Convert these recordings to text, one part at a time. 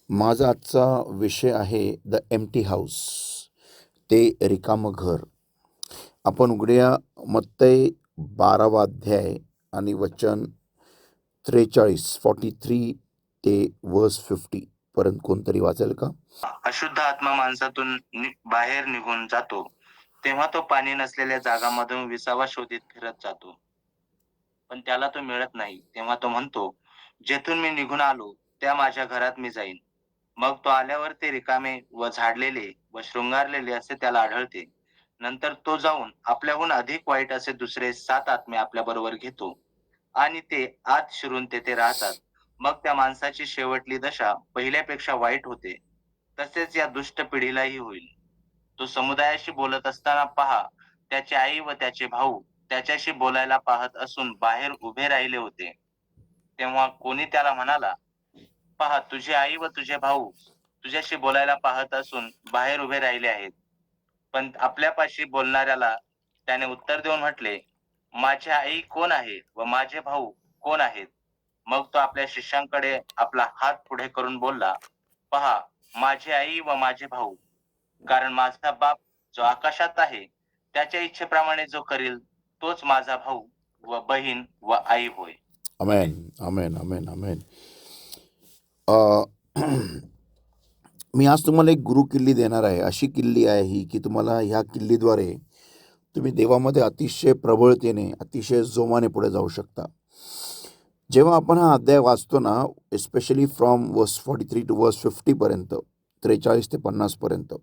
माझा आजचा विषय आहे द एम्प्टी हाऊस, ते रिकामं घर. आपण उघडूया मत्तई 12वा अध्याय आणि वचन 43 ते वर्स 50 पर्यंत कोणतरी वाचेल का? अशुद्ध आत्मा माणसातून बाहेर निघून जातो, तेव्हा तो पाणी नसलेल्या जागांमधून विसावा शोधित फिरत जातो, पण त्याला तो मिळत नाही. तेव्हा तो म्हणतो, जेथून मी निघून आलो त्या माझ्या घरात मी जाईन. मग तो आल्यावर ते रिकामे व झाडलेले व शृंगारलेले असे त्याला आढळते. नंतर तो जाऊन आपल्याहून अधिक वाईट असे दुसरे 7 आत्मे आपल्याबरोबर घेतो आणि ते आत शिरून तेथे राहतात. मग त्या माणसाची शेवटली दशा पहिल्यापेक्षा वाईट होते. तसेच या दुष्ट पिढीलाही होईल. तो समुदायाशी बोलत असताना पहा, त्याची आई व त्याचे भाऊ त्याच्याशी बोलायला पाहत असून बाहेर उभे राहिले होते. तेव्हा कोणी त्याला म्हणाला, पहा, तुझी आई व तुझे भाऊ तुझ्याशी बोलायला पाहत असून बाहेर उभे राहिले आहेत. पण आपल्यापाशी बोलणाऱ्याला त्याने उत्तर देऊन म्हटले, माझी आई कोण आहे व माझे भाऊ कोण आहेत? मग तो आपल्या शिष्यांकडे आपला हात पुढे करून बोलला, पहा, माझी आई व माझे भाऊ. कारण माझा बाप जो आकाशात आहे, त्याच्या इच्छेप्रमाणे जो करील तोच माझा भाऊ व बहीण व आई होय. अमेन, अमेन, अमेन, अमेन. अ, मी आज तुम्हाला एक गुरु किल्ली देणार आहे. अशी किल्ली आहे ही की तुम्हाला ह्या किल्लीद्वारे तुम्ही देवामध्ये अतिशय प्रबळतेने, अतिशय जोमाने पुढे जाऊ शकता. जेव्हा आपण हा अध्याय वाचतो ना, एस्पेशली फ्रॉम वर्स 43 टू वर्स 50 पर्यंत, 43 ते 50 पर्यंत,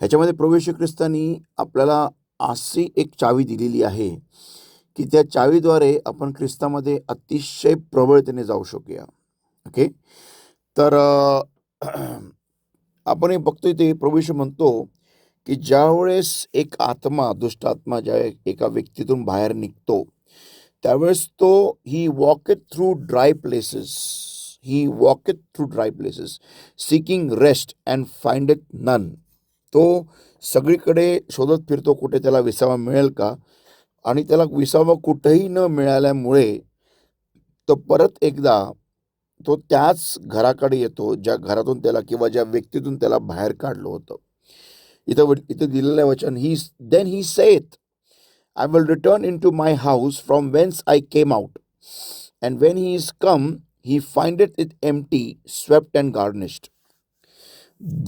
ह्याच्यामध्ये प्रभू येशू ख्रिस्तानी आपल्याला अशी एक चावी दिलेली आहे की त्या चावीद्वारे आपण ख्रिस्तामध्ये अतिशय प्रबळतेने जाऊ शकूया. ओके, तर आपण हे बघतोय ते प्रभू येशू म्हणतो की ज्यावेळेस एक आत्मा, दुष्ट आत्मा ज्या एका व्यक्तीतून बाहेर निघतो, त्यावेळेस तो he walked through dry places, seeking rest and find it none. तो सगळीकडे शोधत फिरतो कुठे त्याला विसावा मिळेल का, आणि त्याला विसावा कुठेही न मिळाल्यामुळे तो परत एकदा तो त्याच घराकडे येतो ज्या घरातून त्याला किंवा ज्या व्यक्तीतून त्याला बाहेर काढलं होतं. इथं दिलेलं वचन, then he saith, I will return into my house from whence I came out. And when he is come, he findeth it empty, swept and garnished.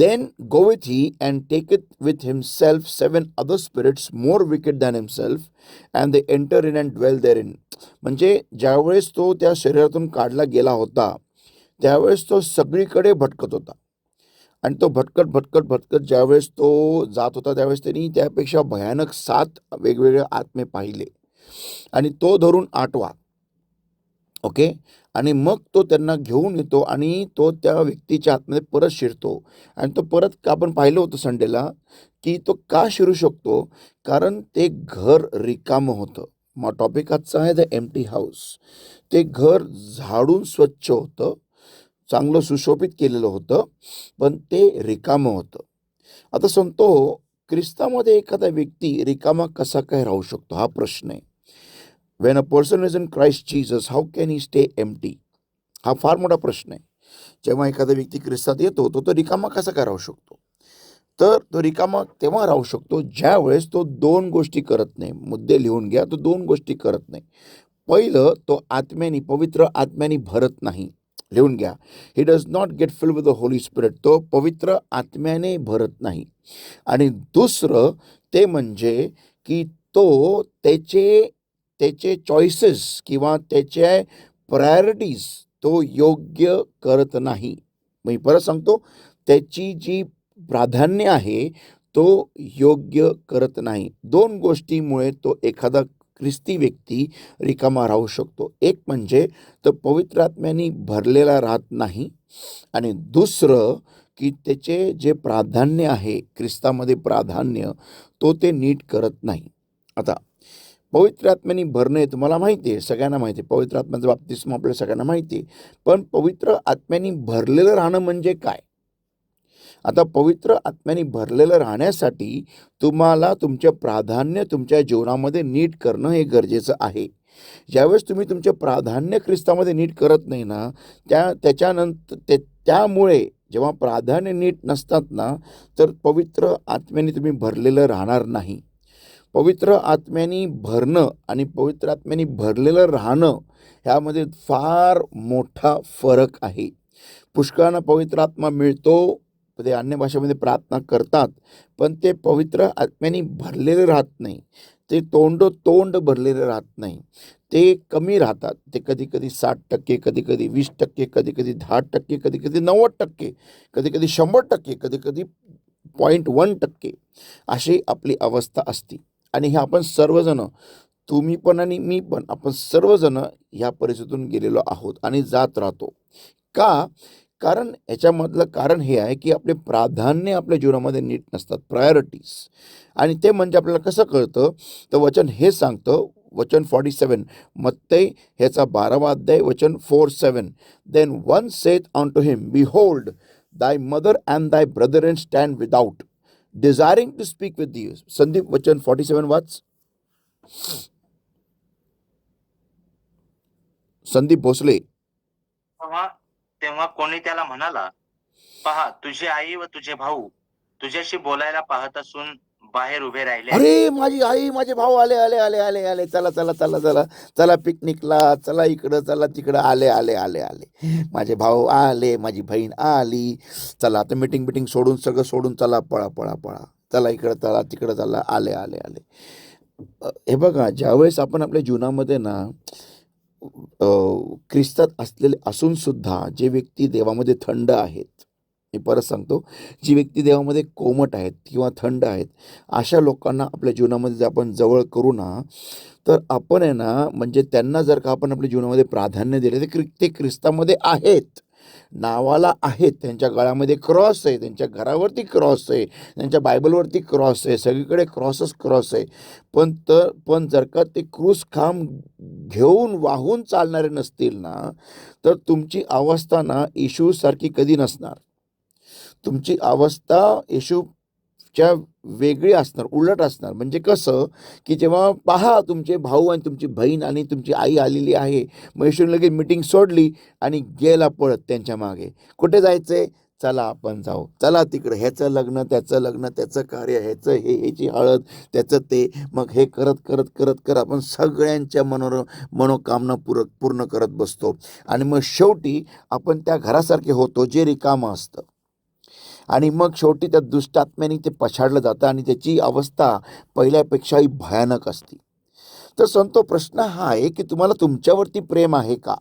Then goeth he and taketh with himself 7 other spirits more wicked than himself, and they enter in and dwell therein. म्हणजे ज्यावेळेस तो त्या शरीरातून काढला गेला होता, त्यावेळेस तो सगळीकडे भटकत होता. आणि तो भटकत ज्यावेळेस तो जात होता, त्यावेळेस त्यांनी त्यापेक्षा भयानक 7 वेगवेगळे आत्मे पाहिले आणि तो धरून 8वा. ओके, आणि मग तो त्यांना घेऊन येतो आणि तो त्या व्यक्तीच्या आतमध्ये परत शिरतो. आणि तो परत, आपण पाहिलं होतं संडेला, की तो का शिरू शकतो? कारण ते घर रिकामं होतं. मग टॉपिक आजचा आहे द एम्प्टी हाऊस. ते घर झाडून स्वच्छ होतं, चांगलं सुशोभित केलेलं होतं, पण ते रिकामं होतं. आता सांगतो, ख्रिस्तामध्ये एखादा व्यक्ती रिकामा कसा काय राहू शकतो, हा प्रश्न आहे. When a person is in Christ Jesus, how can he stay empty? हा फार मोठा प्रश्न आहे. जेव्हा एखादा व्यक्ती ख्रिस्तात येतो, तो रिकामा कसा काय राहू शकतो? तर तो रिकामा तेव्हा राहू शकतो ज्या वेळेस तो 2 गोष्टी करत नाही. मुद्दे लिहून घ्या. तो 2 गोष्टी करत नाही. पहिलं, तो आत्म्याने, पवित्र आत्म्याने भरत नाही. लिहून घ्या, he does not gate filled with the Holy spirit. तो पवित्र आत्म्याने भरत नाही. आणि दुसरं ते म्हणजे की तो त्याचे चॉईसेस किंवा त्याच्या प्रायोरिटीज तो योग्य करत नाही. मी परत सांगतो, त्याची जी प्राधान्य आहे तो योग्य करत नाही. 2 गोष्टीमुळे तो एखादा ख्रिस्ती व्यक्ती रिकामा राहू शकतो. एक म्हणजे तो पवित्र आत्म्याने भरलेला राहत नाही, आणि दुसरं की त्याचे जे प्राधान्य आहे, ख्रिस्तामध्ये प्राधान्य, तो ते नीट करत नाही. आता पवित्र आत्म्याने भरणे तुम्हाला माहिती आहे, सगळ्यांना माहिती आहे. पवित्र आत्म्याचं बाप्तिस्म आपल्या सगळ्यांना माहिती आहे. पण पवित्र आत्म्याने भरलेलं राहणं म्हणजे काय? आता पवित्र आत्म्याने भरलेलं राहण्यासाठी तुम्हाला तुमचे प्राधान्य तुमच्या जीवनामध्ये नीट करणं हे गरजेचं आहे. ज्यावेळेस तुम्ही तुमचे प्राधान्य ख्रिस्तामध्ये नीट करत नाही ना, त्याच्यानंतर त्यामुळे जेव्हा प्राधान्य नीट नसतात ना, तर पवित्र आत्म्याने तुम्ही भरलेलं राहणार नाही. पवित्र आत्म्याने भरणं आणि पवित्र आत्म्याने भरलेलं राहणं ह्यामध्ये फार मोठा फरक आहे. पुष्कळांना पवित्र आत्मा मिळतो, ते अन्य भाषेमध्ये प्रार्थना करतात, पण ते पवित्र आत्म्याने भरलेले राहत नाही. ते तोंड भरलेले राहत नाही. ते कमी राहतात. ते कधी-कधी 60%, कधी-कधी 20%, कधी-कधी 10%, कधी-कधी 90%, कधी-कधी 100%, कधी-कधी 0.1% अशी आपली अवस्था असते. आणि हे आपण सर्वजण, तुम्ही पण आणि मी पण, आपण सर्वजण ह्या परिस्थितीतून गेलेलो आहोत आणि जात राहतो. का? कारण याच्यामधलं कारण हे आहे की आपले प्राधान्य आपल्या जीवनामध्ये नीट नसतात, प्रायोरिटीज. आणि ते म्हणजे आपल्याला कसं कळतं, तर वचन हे सांगतं, वचन 47 मत्तई ह्याचा 12वा अध्याय वचन 4:7. Then one saith on him, behold thy mother and thy brethren stand without, desiring to speak with thee. Sandeep वचन 47 वाच. संदीप भोसले. तेव्हा तेव्हा कोणी त्याला म्हणाला, पहा तुझी आई व तुझे भाऊ तुझ्याशी बोलायला पाहत असून बाहेर उभे राहिले आहेत. अरे माझी आई, माझे भाऊ आले आले आले आले आले, चला चला चला चला चला पिकनिकला, चला इकडं, चला तिकडं, आले आले आले आले, माझे भाऊ आले, माझी बहीण आली, चला आता मीटिंग सोडून, सगळं सोडून, चला पळा पळा पळा, चला इकडं, चला तिकडं, चला, आले आले आले. हे बघा, ज्यावेळेस आपण आपल्या जीवनामध्ये ना ख्रिस्तात असलेले असून सुद्धा जे व्यक्ती देवामध्ये थंड आहेत, मी परत सांगतो, जी व्यक्ती देवामध्ये कोमट आहेत किंवा थंड आहेत, अशा लोकांना आपल्या जीवनामध्ये जर आपण जवळ करू ना, तर आपण आहे ना, म्हणजे त्यांना जर का आपण आपल्या जीवनामध्ये प्राधान्य दिले, तर ते ख्रिस्तामध्ये आहेत, नावाला आहेत, त्यांच्या गळ्यामध्ये क्रॉस आहे, त्यांच्या घरावरती क्रॉस आहे, त्यांच्या बायबलवरती क्रॉस आहे, सगळीकडे क्रॉस आहे. पण जर का ते क्रूस खांब घेऊन वाहून चालणारे नसतील ना, तर तुमची अवस्था ना येशूसारखी कधी नसणार. तुमची अवस्था येशूच्या वेगळी असणार, उलट असणार. म्हणजे कसं, की जेव्हा पहा तुमचे भाऊ आणि तुमची बहीण आणि तुमची आई आलेली आहे, मग येशूने लगेच मीटिंग सोडली आणि गेला पळत त्यांच्या मागे. कुठे जायचंय? चला आपण जाऊ, चला तिकडं, ह्याचं लग्न, त्याचं लग्न, त्याचं कार्य, ह्याचं हे, ह्याची हळद, त्याचं ते, मग हे करत करत करत करत आपण सगळ्यांच्या मनोकामना पूर्ण करत बसतो. आणि मग शेवटी आपण त्या घरासारखे होतो जे रिकामं असतं. आणि मग शेवटी त्या दुष्टात्म्याने ते पछाडलं जातं आणि त्याची अवस्था पहिल्यापेक्षाही भयानक असते. तर संतो, प्रश्न हा आहे की तुम्हाला तुमच्यावरती प्रेम आहे का?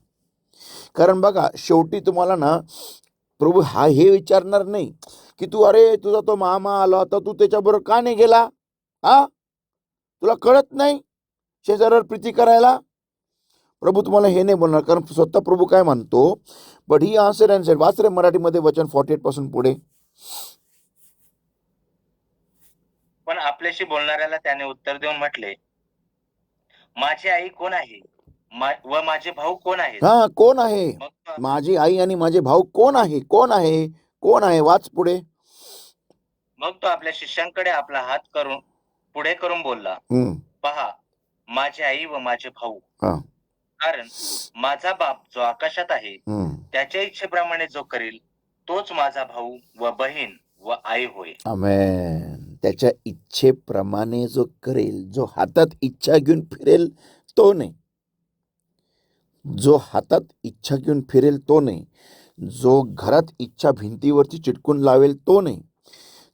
कारण बघा, शेवटी तुम्हाला ना प्रभू हे विचारणार नाही की तू, अरे तुझा तो मामा आला होता, तू त्याच्याबरोबर का नाही गेला? तुला कळत नाही शेजाऱ्यावर प्रीती करायला? प्रभू तुम्हाला हे नाही बोलणार, कारण स्वतः प्रभू काय म्हणतो, but he answered and said, वाच रे मराठीमध्ये वचन 48 पासून पुढे. पण आपल्याशी बोलणाऱ्याला त्याने उत्तर देऊन म्हटले, माझी आई कोण आहे व माझे भाऊ कोण आहेत? कोण आहे? मग माझी आई आणि माझे भाऊ कोण आहे? कोण आहे? कोण आहे? वाच पुढे. मग तो आपल्या शिष्यांकडे आपला हात करून पुढे करून बोलला, पहा माझी आई व माझे भाऊ, कारण माझा बाप जो आकाशात आहे त्याच्या इच्छेप्रमाणे जो करेल तोच माझा भाऊ व बहीण व आई होय. आमेन. त्याच्या इच्छेप्रमाणे जो करेल, जो हातात इच्छा घेऊन फिरेल तो नाही, जो हातात इच्छा घेऊन फिरेल तो नाही, जो घरात इच्छा भिंतीवरती चिटकून लावेल तो नाही,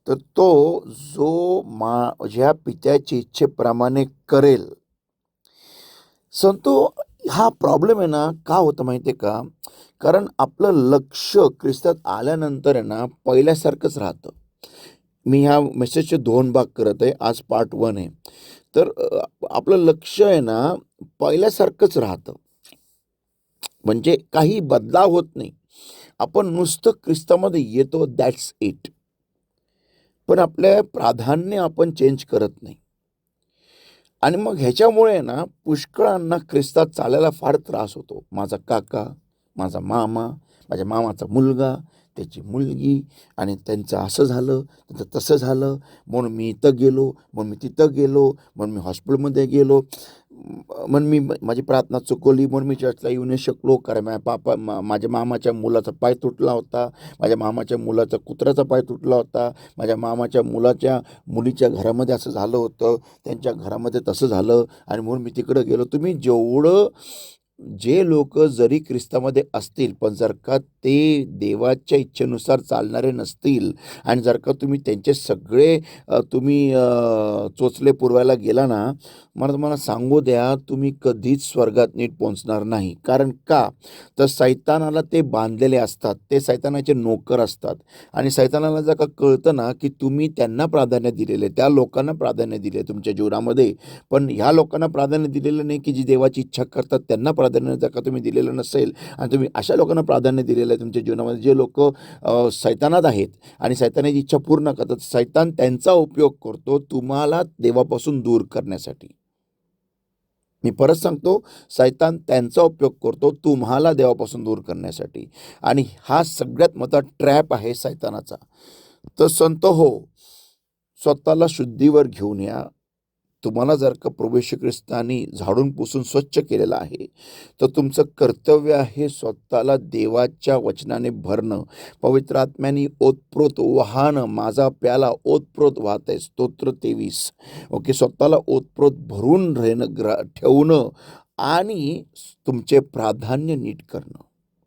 तर तो जो माझ्या पित्याच्या इच्छेप्रमाणे करेल. संतो, हा प्रॉब्लेम आहे ना, का होतं माहिती आहे का? कारण आपलं लक्ष ख्रिस्तात आल्यानंतर आहे ना पहिल्यासारखंच राहतं. मी ह्या मेसेजचे 2 भाग करत आहे, आज पार्ट 1 आहे. तर आपलं लक्ष आहे ना पहिल्यासारखंच राहतं, म्हणजे काही बदलाव होत नाही. आपण नुसतं ख्रिस्तामध्ये येतो, दॅट्स इट. पण आपल्या प्राधान्य आपण चेंज करत नाही. आणि मग ह्याच्यामुळे ना पुष्कळांना ख्रिस्तात चालायला फार त्रास होतो. माझा काका, माझा मामा, माझ्या मामाचा मुलगा, त्याची मुलगी, आणि त्यांचं असं झालं, त्यांचं तसं झालं, म्हणून मी इथं गेलो, म्हणून मी तिथं गेलो, म्हणून मी हॉस्पिटलमध्ये गेलो. म्हणून मी माझी प्रार्थना चुकवली, म्हणून मी चर्चला येऊ नाही शकलो, कारण माझ्या मामाच्या मुलाचा पाय तुटला होता, माझ्या मामाच्या मुलाचा कुत्र्याचा पाय तुटला होता, माझ्या मामाच्या मुलीच्या घरामध्ये असं झालं होतं, त्यांच्या घरामध्ये तसं झालं आणि म्हणून मी तिकडं गेलो. तुम्ही जेवढं जे लोक जरी ख्रिस्तामध्ये असतील, पण जर का ते देवाच्या इच्छेनुसार चालणारे नसतील आणि जर का तुम्ही त्यांचे सगळे चोचले पुरवायला गेला ना, मला तुम्हाला सांगू द्या, तुम्ही कधीच स्वर्गात नीट पोहोचणार नाही. कारण का? तर सैतानाला ते बांधलेले असतात, ते सैतानाचे नोकर असतात आणि सैतानाला जर का कळतं ना की तुम्ही त्यांना प्राधान्य दिलेले, त्या लोकांना प्राधान्य दिले तुमच्या जीवनामध्ये, पण ह्या लोकांना प्राधान्य दिलेलं नाही की जी देवाची इच्छा करतात त्यांना प्राधान्य जर का तुम्ही दिलेलं नसेल आणि तुम्ही अशा लोकांना प्राधान्य दिलेलं आहे तुमच्या जीवनामध्ये, जे लोक सैतानात आहेत आणि सैतानाची इच्छा पूर्ण करतात, सैतान त्यांचा उपयोग करतो तुम्हाला देवापासून दूर करण्यासाठी. मी परत सांगतो, सैतान त्यांचा उपयोग करतो तुम्हाला देवापासून दूर करण्यासाठी आणि हा सगळ्यात मोठा ट्रॅप आहे सैतानाचा. तर संत हो, स्वतःला शुद्धीवर घेऊन या. तुम्हाला जर का प्रभू येशू ख्रिस्तानी झाडून पुसून स्वच्छ केलेलं आहे, तर तुमचं कर्तव्य आहे स्वतःला देवाच्या वचनाने भरणं, पवित्र आत्म्याने ओतप्रोत वाहणं. माझा प्याला ओतप्रोत वाहत आहे, स्तोत्र 23. ओके, स्वतःला ओतप्रोत भरून ठेवणं आणि तुमचे प्राधान्य नीट करणं.